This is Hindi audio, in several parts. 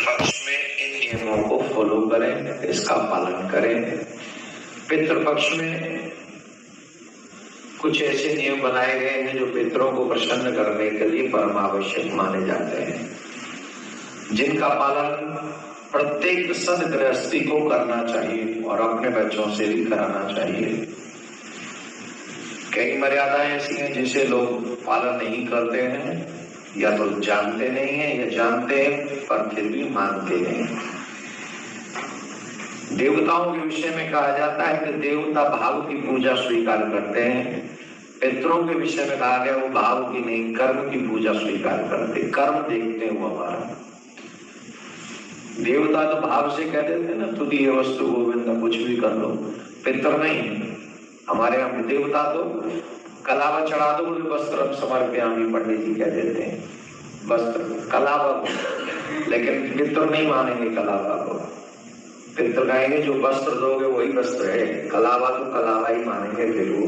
पितृपक्ष में इन नियमों को फॉलो करें, इसका पालन करें। पितृपक्ष में कुछ ऐसे नियम बनाए गए हैं जो पितरों को प्रसन्न करने के लिए परम आवश्यक माने जाते हैं, जिनका पालन प्रत्येक सदगृहस्थी को करना चाहिए और अपने बच्चों से भी कराना चाहिए। कई मर्यादाएं ऐसी हैं जिसे लोग पालन नहीं करते हैं, या तो जानते नहीं हैं या जानते हैं पर फिर भी मानते नहीं। देवताओं के विषय में कहा जाता है कि देवता भाव की पूजा स्वीकार करते हैं। पितरों के विषय में कहा गया वो भाव की नहीं, कर्म की पूजा स्वीकार करते, कर्म देखते हैं वो हमारा। देवता तो भाव से कह देते ना, तुझी वस्तु गोविंद, कुछ भी कर लो। पितर नहीं, हमारे यहाँ देवता तो कलावा चढ़ा दो, वस्त्र समर्पयामि, पंडित जी कह देते हैं वस्त्र कलावा को, लेकिन पितर नहीं मानेंगे कलावा को। पितर कहेंगे जो वस्त्र दोगे वही वस्त्र है, कलावा तो कलावा ही मानेंगे फिर वो।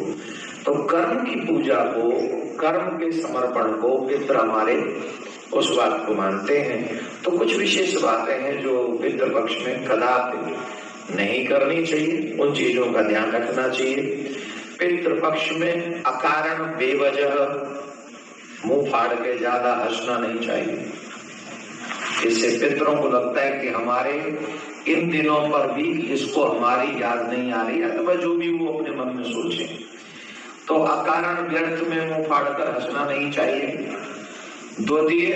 तो कर्म की पूजा को, कर्म के समर्पण को पितर हमारे उस बात को मानते हैं। तो कुछ विशेष बातें हैं जो पितृपक्ष में कदापि नहीं करनी चाहिए, उन चीजों का ध्यान रखना चाहिए। पितृपक्ष में अकारण बेवजह मुंह फाड़ के ज्यादा हंसना नहीं चाहिए। इससे पितरों को लगता है कि हमारे इन दिनों पर भी इसको हमारी याद नहीं आ रही, अथवा जो भी वो अपने मन में सोचे। तो अकारण व्यर्थ में मुंह फाड़कर हंसना नहीं चाहिए। द्वितीय,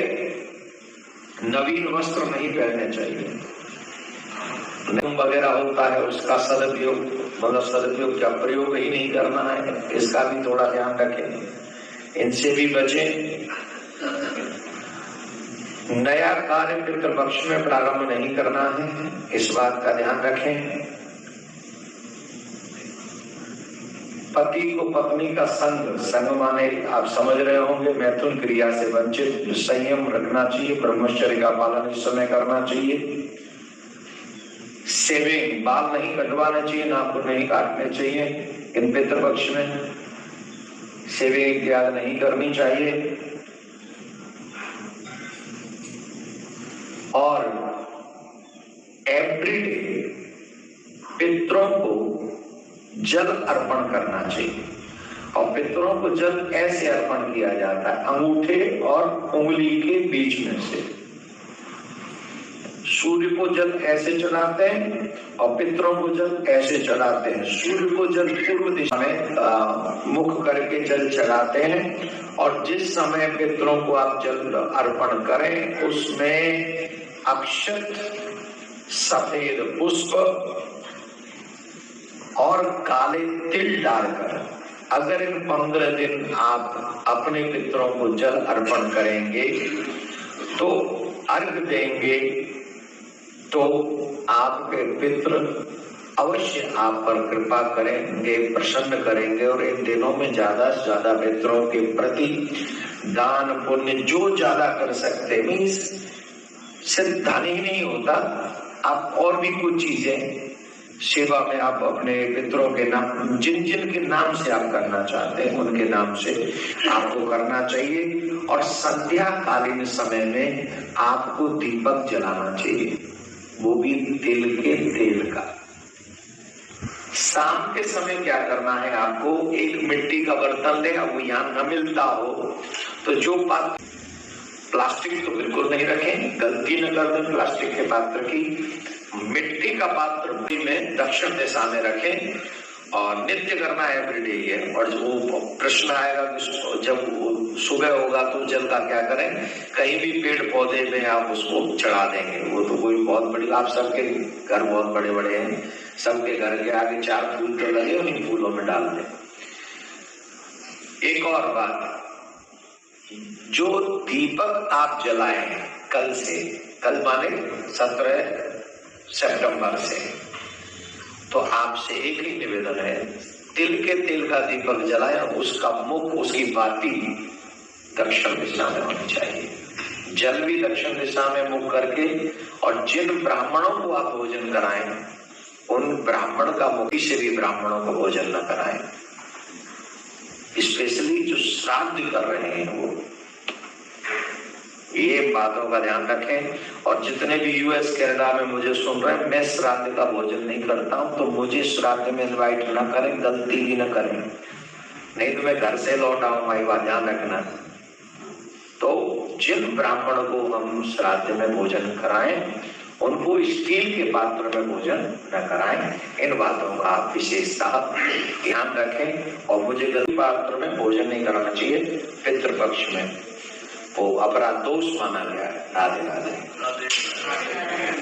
नवीन वस्त्र नहीं पहनने चाहिए। वगैरह होता है उसका सदुपयोग, मतलब सदुपयोग क्या, प्रयोग ही नहीं करना है, इसका भी थोड़ा ध्यान रखें, इनसे भी बचें। नया कार्य पितृपक्ष में प्रारंभ नहीं करना है, इस बात का ध्यान रखें। पति को पत्नी का संग माने आप समझ रहे होंगे, मैथुन क्रिया से वंचित, संयम रखना चाहिए, ब्रह्मचर्य का पालन इस समय करना चाहिए। सेविंग, बाल नहीं कटवाने चाहिए, नाखून नहीं काटने चाहिए। इन पितृपक्ष में सेविंग इत्यादि नहीं करनी चाहिए। और एवरीडे पितरों को जल अर्पण करना चाहिए। और पितरों को जल ऐसे अर्पण किया जाता है, अंगूठे और उंगली के बीच में से। सूर्य को जल ऐसे चढ़ाते हैं और पितरों को जल ऐसे चढ़ाते हैं। सूर्य को जल पूर्व दिशा में मुख करके जल चढ़ाते हैं, और जिस समय पितरों को आप जल अर्पण करें उसमें अक्षत, सफेद पुष्प और काले तिल डालकर, अगर इन 15 दिन आप अपने पितरों को जल अर्पण करेंगे तो अर्घ देंगे, तो आपके पितृ अवश्य आप पर कृपा करेंगे, प्रसन्न करेंगे। और इन दिनों में ज्यादा से ज्यादा पितरों के प्रति दान पुण्य जो ज्यादा कर सकते, मीन्स सिर्फ धन ही नहीं होता, आप और भी कुछ चीजें सेवा में आप अपने पितरों के नाम, जिन जिन के नाम से आप करना चाहते हैं उनके नाम से आपको करना चाहिए। और संध्या कालीन समय में आपको दीपक जलाना चाहिए, वो भी तिल के तेल का। शाम के समय क्या करना है आपको, एक मिट्टी का बर्तन लेना, वो यहाँ न मिलता हो तो जो पात्र, प्लास्टिक तो बिल्कुल नहीं रखें, गलती न कर दें प्लास्टिक के पात्र की, मिट्टी का पात्र में दक्षिण दिशा में रखें। और नित्य करना एवरीडे है। और वो प्रश्न आएगा कि जब सुबह होगा तो जल का क्या करें, कहीं भी पेड़ पौधे में आप उसको चढ़ा देंगे, वो तो कोई बहुत बड़ी, आप सबके घर बहुत बड़े बड़े हैं, सबके घर के आगे 4 फूल तो लगे, उन्हीं फूलों में डाल दें। एक और बात, जो दीपक आप जलाएं कल से, कल माने 17 सितंबर से, तो आपसे एक ही निवेदन है, तिल के तेल का दीपक जलाएं, उसका मुख, उसकी बाती दक्षिण दिशा में होनी चाहिए, जल भी दक्षिण दिशा में मुख करके। और जिन ब्राह्मणों को आप भोजन कराएं उन ब्राह्मण का मुखी से भी ब्राह्मणों को भोजन न कराएं, स्पेशली जो श्राद्ध कर रहे हैं वो। ये बातों का ध्यान रखें। और जितने भी यूएस कनाडा में मुझे सुन रहे हैं, मैं श्राद्ध का भोजन नहीं करता हूँ, तो मुझे श्राद्ध में इनवाइट न करें, गलती भी न करें, नहीं तो मैं घर से लौट आऊंगा, ये बात ध्यान रखना। तो जिन ब्राह्मण को हम श्राद्ध में भोजन कराएं, उनको स्टील के पात्र में भोजन न कराएं। इन बातों का आप विशेषतः ध्यान रखें। और मुझे गलती पात्र में भोजन नहीं करना चाहिए पितृपक्ष में, वो अपराध दोष माना गया है। राधे राधे।